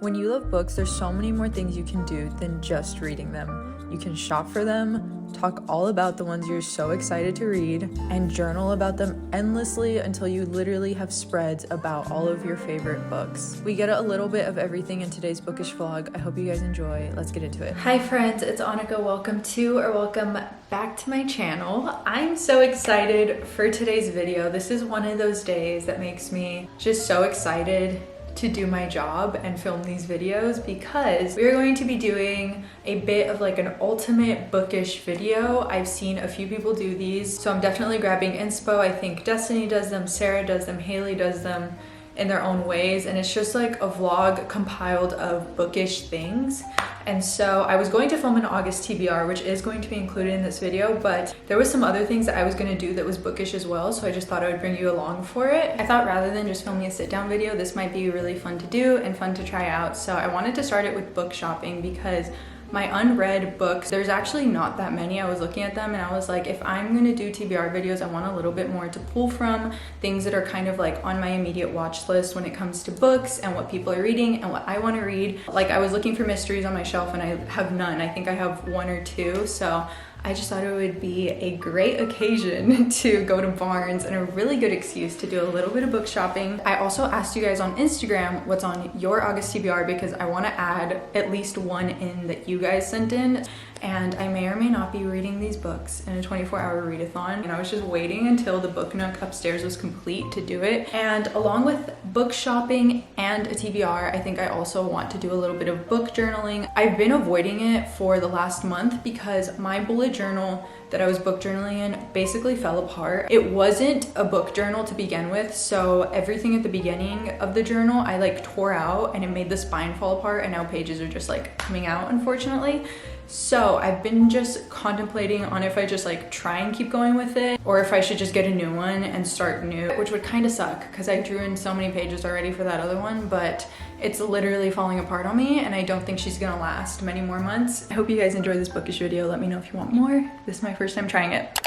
When you love books, there's so many more things you can do than just reading them. You can shop for them, talk all about the ones you're so excited to read, and journal about them endlessly until you literally have spreads about all of your favorite books. We get a little bit of everything in today's bookish vlog. I hope you guys enjoy. Let's get into it. Hi friends, it's Annika. Welcome back to my channel. I'm so excited for today's video. This is one of those days that makes me just so excited to do my job and film these videos because we're going to be doing a bit of like an ultimate bookish video. I've seen a few people do these, so I'm definitely grabbing inspo. I think Destiny does them, Sarah does them, Haley does them in their own ways, and it's just like a vlog compiled of bookish things. And so I was going to film an August TBR, which is going to be included in this video, but there was some other things that I was going to do that was bookish as well, so I just thought I would bring you along for it. I thought rather than just filming a sit-down video, this might be really fun to do and fun to try out. So I wanted to start it with book shopping because my unread books, there's actually not that many. I was looking at them and I was like, if I'm gonna do TBR videos, I want a little bit more to pull from, things that are kind of like on my immediate watch list when it comes to books and what people are reading and what I want to read. Like I was looking for mysteries on my shelf and I have none. I think I have one or two, so I just thought it would be a great occasion to go to Barnes and a really good excuse to do a little bit of book shopping. I also asked you guys on Instagram what's on your August TBR because I want to add at least one in that you guys sent in, and I may or may not be reading these books in a 24-hour readathon. And I was just waiting until the book nook upstairs was complete to do it. And along with book shopping and a TBR, I think I also want to do a little bit of book journaling. I've been avoiding it for the last month because my bullet journal that I was book journaling in basically fell apart. It wasn't a book journal to begin with, so everything at the beginning of the journal I like tore out and it made the spine fall apart, and now pages are just like coming out, unfortunately. So I've been just contemplating on if I just like try and keep going with it or if I should just get a new one and start new, which would kind of suck because I drew in so many pages already for that other one, but it's literally falling apart on me and I don't think she's gonna last many more months. I hope you guys enjoyed this bookish video. Let me know if you want more. This is my first time trying it.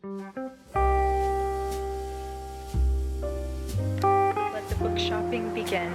Let the book shopping begin.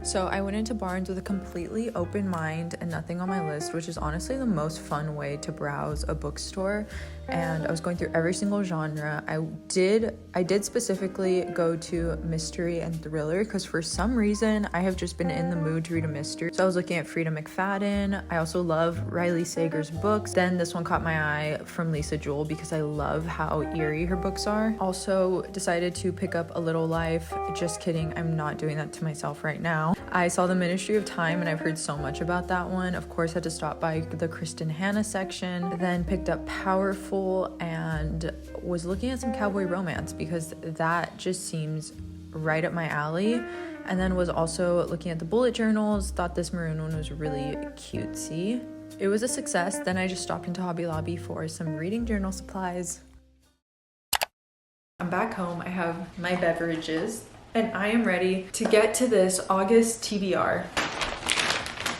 So I went into Barnes with a completely open mind and nothing on my list, which is honestly the most fun way to browse a bookstore. And I was going through every single genre. I did specifically go to mystery and thriller because for some reason I have just been in the mood to read a mystery. So I was looking at Frida McFadden. I also love Riley Sager's books. Then this one caught my eye from Lisa Jewell because I love how eerie her books are. Also decided to pick up A Little Life. Just kidding, I'm not doing that to myself right now. I saw The Ministry of Time and I've heard so much about that one. Of course, had to stop by the Kristen Hanna section. Then picked up Powerful and was looking at some cowboy romance because that just seems right up my alley. And then was also looking at the bullet journals. Thought this maroon one was really cutesy. It was a success. Then I just stopped into Hobby Lobby for some reading journal supplies. I'm back home. I have my beverages and I am ready to get to this August TBR.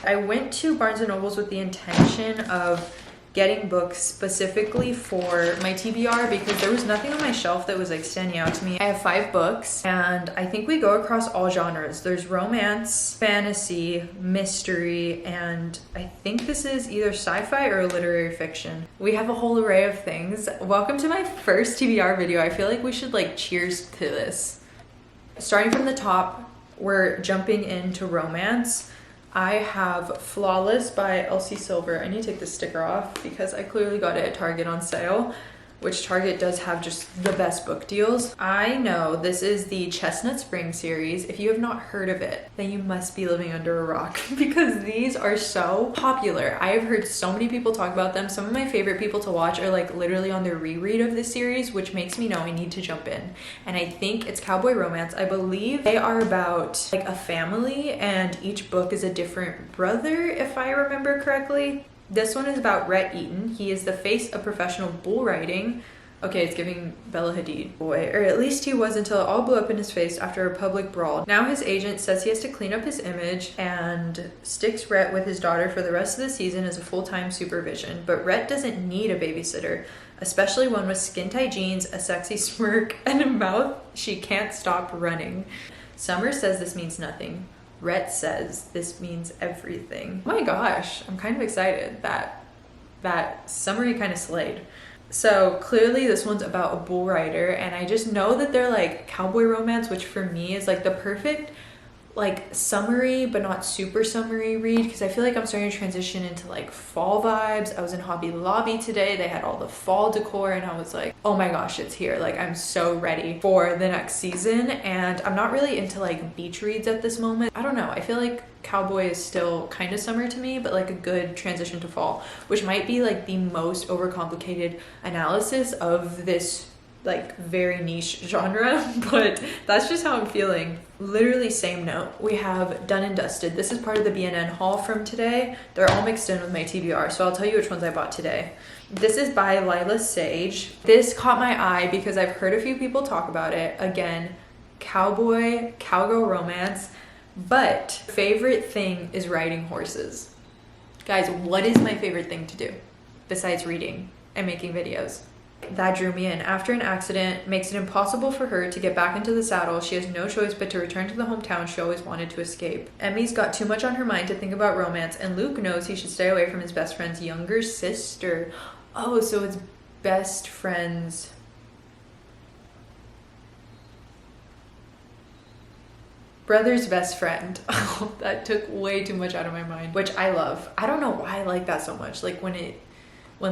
I went to Barnes & Noble's with the intention of getting books specifically for my TBR because there was nothing on my shelf that was like standing out to me. I have 5 books and I think we go across all genres. There's romance, fantasy, mystery, and I think this is either sci-fi or literary fiction. We have a whole array of things. Welcome to my first TBR video. I feel like we should like cheers to this. Starting from the top, we're jumping into romance. I have Flawless by Elsie Silver. I need to take this sticker off because I clearly got it at Target on sale, which Target does have just the best book deals. I know this is the Chestnut Spring series. If you have not heard of it, then you must be living under a rock because these are so popular. I have heard so many people talk about them. Some of my favorite people to watch are like literally on their reread of this series, which makes me know I need to jump in. And I think it's cowboy romance. I believe they are about like a family and each book is a different brother, if I remember correctly. This one is about Rhett Eaton. He is the face of professional bull riding. Okay, it's giving Bella Hadid. Boy, or at least he was until it all blew up in his face after a public brawl. Now his agent says he has to clean up his image and sticks Rhett with his daughter for the rest of the season as a full-time supervision. But Rhett doesn't need a babysitter, especially one with skin-tight jeans, a sexy smirk, and a mouth she can't stop running. Summer says this means nothing. Rhett says this means everything. Oh my gosh, I'm kind of excited that summary kind of slayed. So clearly this one's about a bull rider, and I just know that they're like cowboy romance, which for me is like the perfect like summery but not super summery read, because I feel like I'm starting to transition into like fall vibes. I was in Hobby Lobby today, they had all the fall decor, and I was like, oh my gosh, it's here. Like I'm so ready for the next season. And I'm not really into like beach reads at this moment. I don't know, I feel like cowboy is still kind of summer to me, but like a good transition to fall, which might be like the most overcomplicated analysis of this like very niche genre, but that's just how I'm feeling. Literally same note. We have Done and Dusted. This is part of the BNN haul from today. They're all mixed in with my TBR, so I'll tell you which ones I bought today. This is by Lila Sage. This caught my eye because I've heard a few people talk about it. Again, cowboy, cowgirl romance, but favorite thing is riding horses. Guys, what is my favorite thing to do besides reading and making videos? That drew me in. After an accident makes it impossible for her to get back into the saddle, she has no choice but to return to the hometown she always wanted to escape. Emmy's got too much on her mind to think about romance, and Luke knows he should stay away from his best friend's younger sister. Oh, so it's best friend's brother's best friend. Oh, that took way too much out of my mind, which I love. I don't know why I like that so much. Like when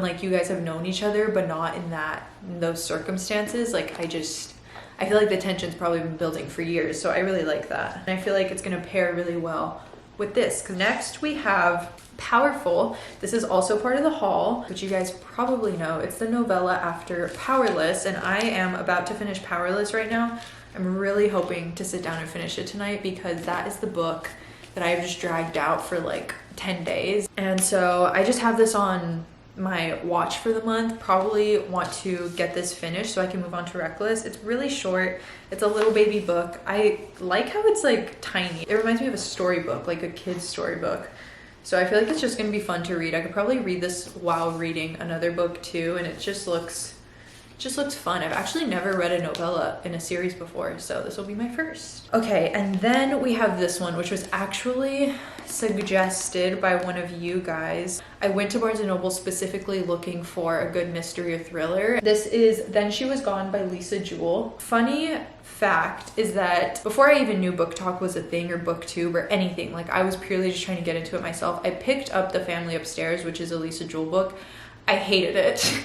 like you guys have known each other but not in those circumstances, like I feel like the tension's probably been building for years, so I really like that. And I feel like it's gonna pair really well with this. Next we have Powerful. This is also part of the haul, which you guys probably know. It's the novella after Powerless, and I am about to finish Powerless right now. I'm really hoping to sit down and finish it tonight, because that is the book that I have just dragged out for like 10 days. And so I just have this on my watch for the month. Probably want to get this finished so I can move on to Reckless. It's really short. It's a little baby book. I like how it's like tiny. It reminds me of a storybook, like a kid's storybook. So I feel like it's just gonna be fun to read. I could probably read this while reading another book too, and it just looks fun. I've actually never read a novella in a series before, so this will be my first. Okay, and then we have this one, which was actually suggested by one of you guys. I went to Barnes & Noble specifically looking for a good mystery or thriller. This is Then She Was Gone by Lisa Jewell. Funny fact is that before I even knew Book Talk was a thing, or booktube or anything, like I was purely just trying to get into it myself, I picked up The Family Upstairs, which is a Lisa Jewell book. I hated it,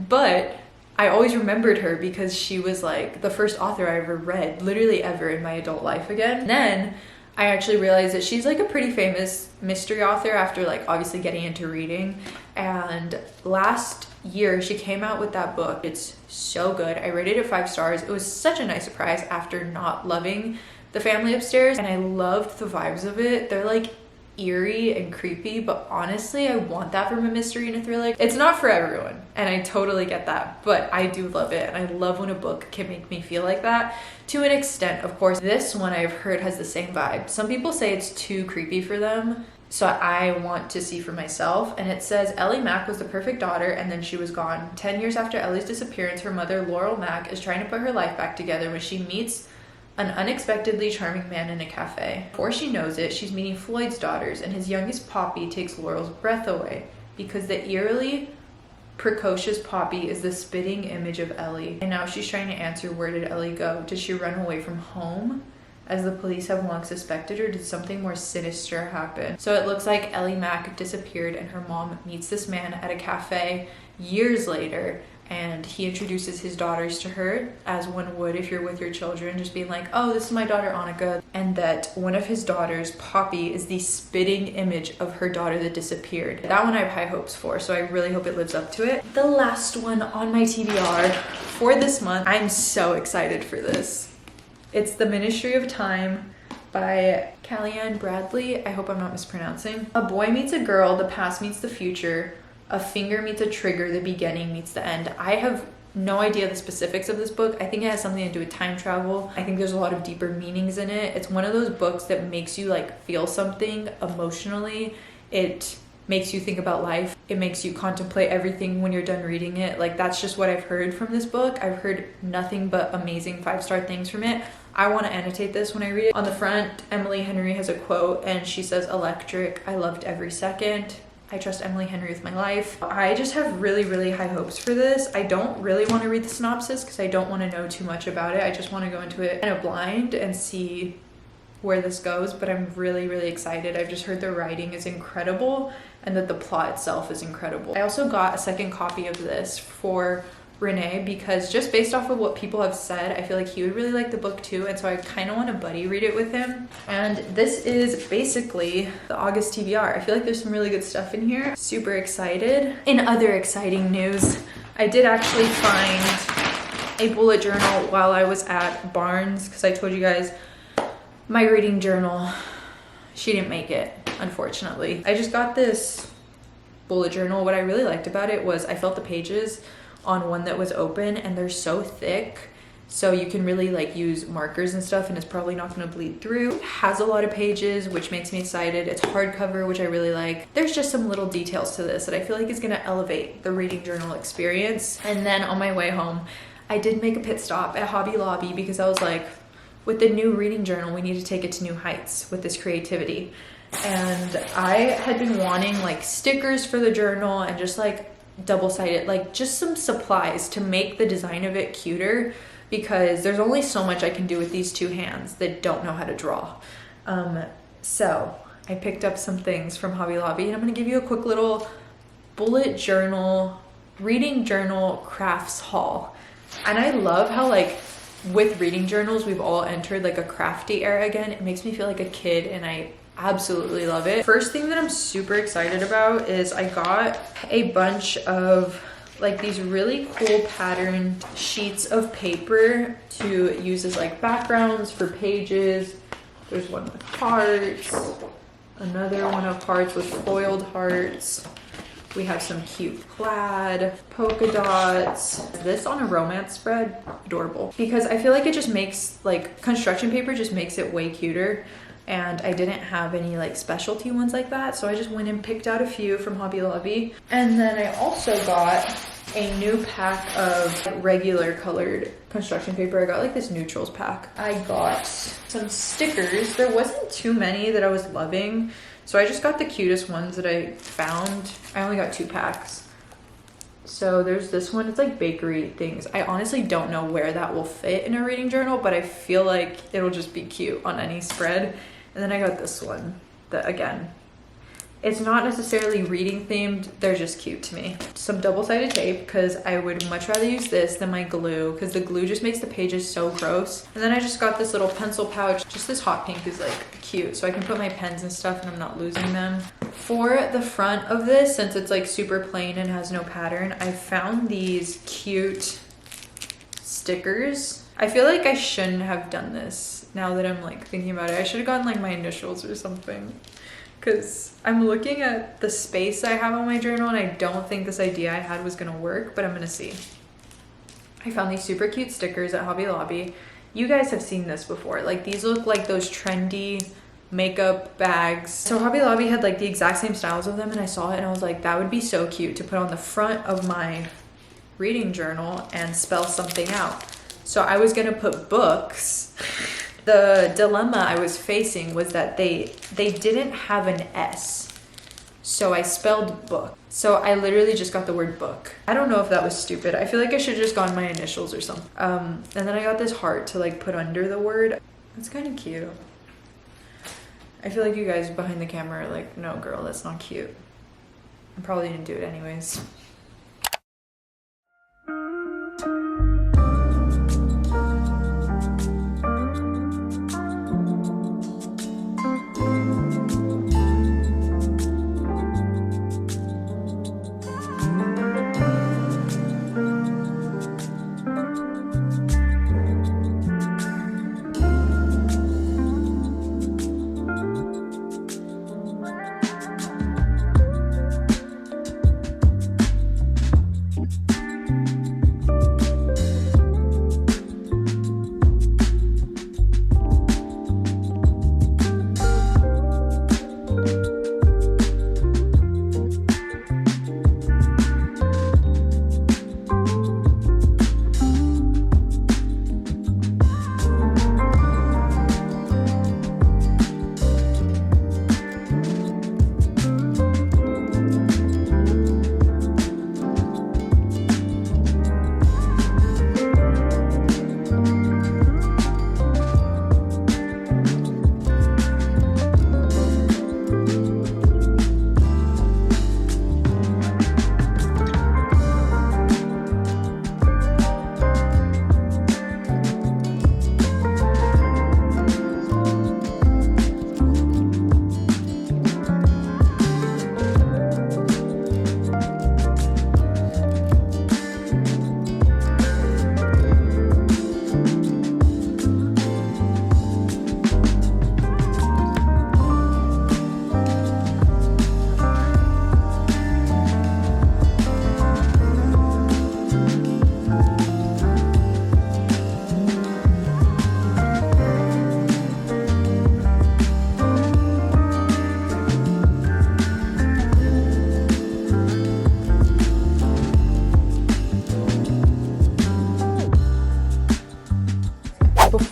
but I always remembered her because she was like the first author I ever read, literally ever, in my adult life again. And then I actually realized that she's like a pretty famous mystery author after like obviously getting into reading. And last year she came out with that book. It's so good. I rated it 5 stars. It was such a nice surprise after not loving The Family Upstairs, and I loved the vibes of it. They're like eerie and creepy, but honestly I want that from a mystery and a thriller. It's not for everyone, and I totally get that, but I do love it, and I love when a book can make me feel like that to an extent. Of course, this one I've heard has the same vibe. Some people say it's too creepy for them, so I want to see for myself. And it says Ellie Mack was the perfect daughter, and then she was gone. 10 years after Ellie's disappearance, her mother Laurel Mack is trying to put her life back together when she meets an unexpectedly charming man in a cafe. Before she knows it, she's meeting Floyd's daughters, and his youngest Poppy takes Laurel's breath away, because the eerily precocious Poppy is the spitting image of Ellie. And now she's trying to answer, where did Ellie go? Did she run away from home, as the police have long suspected, or did something more sinister happen? So it looks like Ellie Mack disappeared, and her mom meets this man at a cafe years later, and he introduces his daughters to her, as one would if you're with your children, just being like, oh, this is my daughter Annika, and that one of his daughters, Poppy, is the spitting image of her daughter that disappeared. That one I have high hopes for, so I really hope it lives up to it. The last one on my TBR for this month, I'm so excited for this. It's The Ministry of Time by Kellyanne Bradley. I hope I'm not mispronouncing. A boy meets a girl, the past meets the future. A finger meets a trigger, the beginning meets the end. I have no idea the specifics of this book. I think it has something to do with time travel. I think there's a lot of deeper meanings in it. It's one of those books that makes you like feel something emotionally. It makes you think about life. It makes you contemplate everything when you're done reading it. Like, that's just what I've heard from this book. I've heard nothing but amazing 5-star things from it. I want to annotate this when I read it. On the front, Emily Henry has a quote and she says, "Electric, I loved every second. I trust Emily Henry with my life." I just have really, really high hopes for this. I don't really want to read the synopsis because I don't want to know too much about it. I just want to go into it kind of blind and see where this goes, but I'm really, really excited. I've just heard the writing is incredible and that the plot itself is incredible. I also got a second copy of this for Renee because just based off of what people have said, I feel like he would really like the book too, and so I kind of want to buddy read it with him. And this is basically the August TBR. I feel like there's some really good stuff in here. Super excited. In other exciting news, I did actually find a bullet journal while I was at Barnes because I told you guys my reading journal, she didn't make it, unfortunately. I just got this bullet journal. What I really liked about it was I felt the pages on one that was open and they're so thick, so you can really like use markers and stuff and it's probably not going to bleed through. It has a lot of pages, which makes me excited. It's hardcover, which I really like. There's just some little details to this that I feel like is going to elevate the reading journal experience. And then on my way home, I did make a pit stop at Hobby Lobby because I was like, with the new reading journal, we need to take it to new heights with this creativity. And I had been wanting like stickers for the journal and just like double-sided, like just some supplies to make the design of it cuter, because there's only so much I can do with these two hands that don't know how to draw. So I picked up some things from Hobby Lobby and I'm gonna give you a quick little bullet journal, reading journal crafts haul. And I love how like with reading journals, we've all entered like a crafty era again. It makes me feel like a kid and I absolutely love it. First thing that I'm super excited about is I got a bunch of like these really cool patterned sheets of paper to use as like backgrounds for pages. There's one with hearts, another one of hearts with foiled hearts. We have some cute plaid, polka dots. This on a romance spread, adorable. Because I feel like it just makes, like, construction paper just makes it way cuter. And I didn't have any like specialty ones like that, so I just went and picked out a few from Hobby Lobby. And then I also got a new pack of regular colored construction paper. I got like this neutrals pack. I got some stickers. There wasn't too many that I was loving, so I just got the cutest ones that I found. I only got 2 packs. So there's this one, it's like bakery things. I honestly don't know where that will fit in a reading journal, but I feel like it'll just be cute on any spread. And then I got this one that, again, it's not necessarily reading themed, they're just cute to me. Some double-sided tape, because I would much rather use this than my glue, because the glue just makes the pages so gross. And then I just got this little pencil pouch. Just this hot pink is like cute, so I can put my pens and stuff and I'm not losing them. For the front of this, since it's like super plain and has no pattern, I found these cute stickers. I feel like I shouldn't have done this now that I'm like thinking about it. I should have gotten like my initials or something, because I'm looking at the space I have on my journal and I don't think this idea I had was gonna work, but I'm gonna see. I found these super cute stickers at Hobby Lobby. You guys have seen this before. Like, these look like those trendy makeup bags. So Hobby Lobby had like the exact same styles of them, and I saw it and I was like, that would be so cute to put on the front of my reading journal and spell something out. So I was gonna put books. The dilemma I was facing was that they didn't have an S. So I spelled book. So I literally just got the word book. I don't know if that was stupid. I feel like I should have just gone my initials or something. And then I got this heart to like put under the word. It's kind of cute. I feel like you guys behind the camera are like, no girl, that's not cute. I probably didn't do it anyways.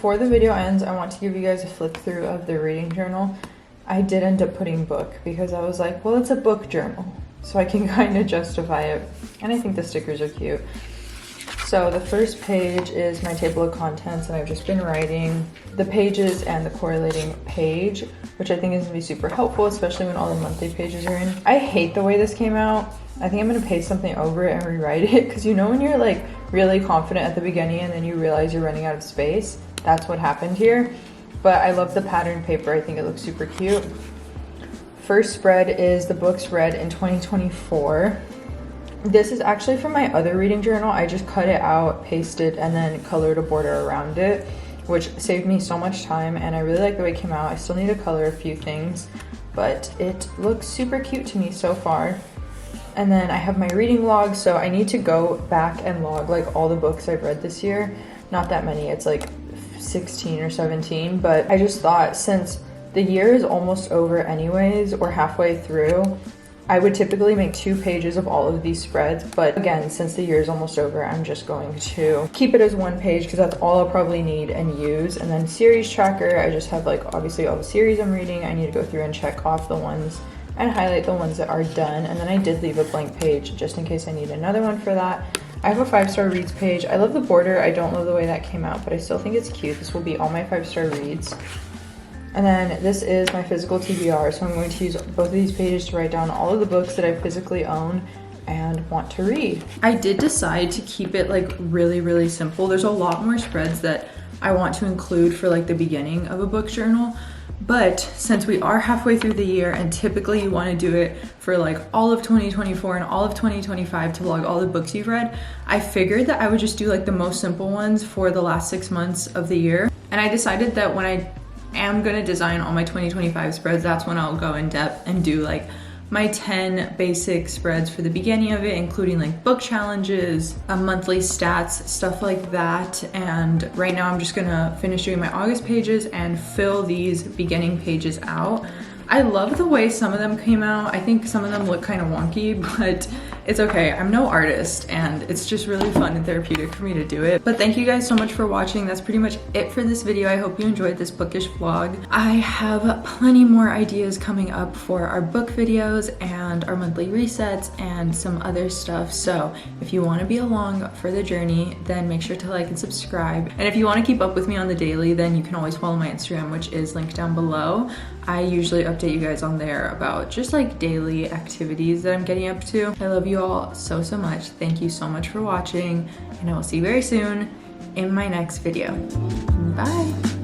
before the video ends, I want to give you guys a flip through of the reading journal. I did end up putting book because I was like, well, it's a book journal, so I can kind of justify it. And I think the stickers are cute. So the first page is my table of contents, and I've just been writing the pages and the correlating page, which I think is gonna be super helpful, especially when all the monthly pages are in. I hate the way this came out. I think I'm gonna paste something over it and rewrite it, because you know when you're like really confident at the beginning and then you realize you're running out of space? That's what happened here. But I love the pattern paper. I think it looks super cute. First spread is the books read in 2024. This is actually from my other reading journal. I just cut it out, pasted, and then colored a border around it, which saved me so much time, and I really like the way it came out. I still need to color a few things, but it looks super cute to me so far. And then I have my reading log, so I need to go back and log like all the books I've read this year. Not that many, it's like 16 or 17, but I just thought since the year is almost over anyways, or halfway through, I would typically make 2 pages of all of these spreads, but again, since the year is almost over, I'm just going to keep it as 1 page because that's all I'll probably need and use. And then series tracker, I just have like obviously all the series I'm reading. I need to go through and check off the ones and highlight the ones that are done. And then I did leave a blank page just in case I need another one for that. I have a 5-star reads page. I love the border. I don't love the way that came out, but I still think it's cute. This will be all my 5-star reads. And then this is my physical TBR, so I'm going to use both of these pages to write down all of the books that I physically own and want to read. I did decide to keep it like really simple. There's a lot more spreads that I want to include for like the beginning of a book journal, but since we are halfway through the year and typically you want to do it for like all of 2024 and all of 2025 to log all the books you've read, I figured that I would just do like the most simple ones for the last 6 months of the year. And I decided that when I am gonna design all my 2025 spreads, that's when I'll go in depth and do like my 10 basic spreads for the beginning of it, including like book challenges, monthly stats, stuff like that. And right now I'm just gonna finish doing my August pages and fill these beginning pages out. I love the way some of them came out. I think some of them look kind of wonky, but it's okay. I'm no artist and it's just really fun and therapeutic for me to do it. But thank you guys so much for watching. That's pretty much it for this video. I hope you enjoyed this bookish vlog. I have plenty more ideas coming up for our book videos and our monthly resets and some other stuff. So if you want to be along for the journey, then make sure to like and subscribe. And if you want to keep up with me on the daily, then you can always follow my Instagram, which is linked down below. I usually update you guys on there about just like daily activities that I'm getting up to. I love you all so much. Thank you so much for watching, and I will see you very soon in my next video. Bye.